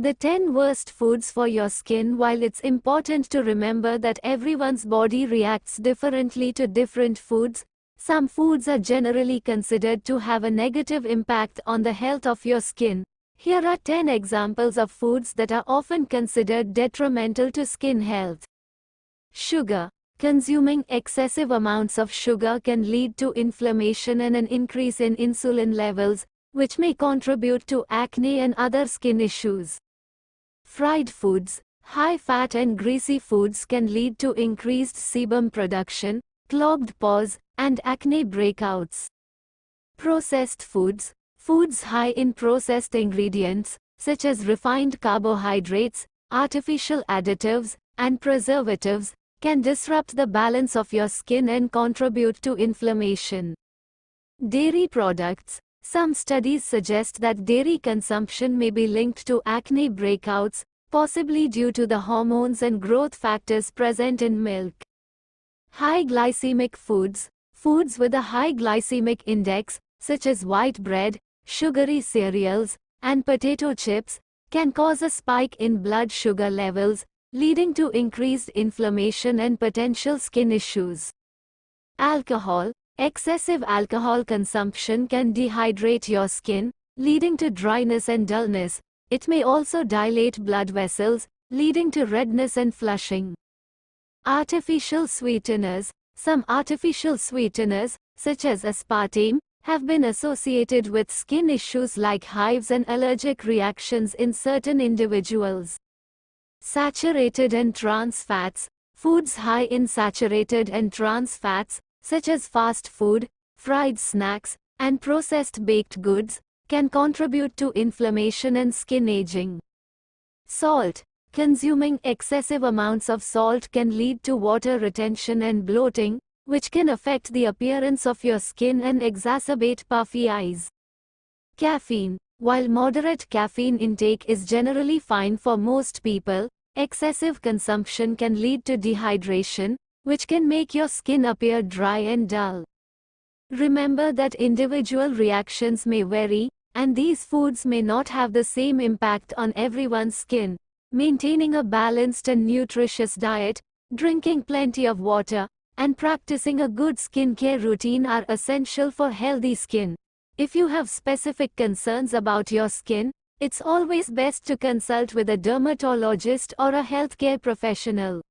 The 10 worst foods for your skin. While it's important to remember that everyone's body reacts differently to different foods, some foods are generally considered to have a negative impact on the health of your skin. Here are 10 examples of foods that are often considered detrimental to skin health. Sugar. Consuming excessive amounts of sugar can lead to inflammation and an increase in insulin levels, which may contribute to acne and other skin issues. Fried foods. High-fat and greasy foods can lead to increased sebum production, clogged pores, and acne breakouts. Processed foods. Foods high in processed ingredients, such as refined carbohydrates, artificial additives, and preservatives, can disrupt the balance of your skin and contribute to inflammation. Dairy products. Some studies suggest that dairy consumption may be linked to acne breakouts, possibly due to the hormones and growth factors present in milk. High glycemic foods. Foods with a high glycemic index, such as white bread, sugary cereals, and potato chips, can cause a spike in blood sugar levels, leading to increased inflammation and potential skin issues. Alcohol. Excessive alcohol consumption can dehydrate your skin, leading to dryness and dullness. It may also dilate blood vessels, leading to redness and flushing. Artificial sweeteners. Some artificial sweeteners, such as aspartame, have been associated with skin issues like hives and allergic reactions in certain individuals. Saturated and trans fats. Foods high in saturated and trans fats, such as fast food, fried snacks, and processed baked goods, can contribute to inflammation and skin aging. Salt. Consuming excessive amounts of salt can lead to water retention and bloating, which can affect the appearance of your skin and exacerbate puffy eyes. Caffeine. While moderate caffeine intake is generally fine for most people, excessive consumption can lead to dehydration, which can make your skin appear dry and dull. Remember that individual reactions may vary, and these foods may not have the same impact on everyone's skin. Maintaining a balanced and nutritious diet, drinking plenty of water, and practicing a good skincare routine are essential for healthy skin. If you have specific concerns about your skin, it's always best to consult with a dermatologist or a healthcare professional.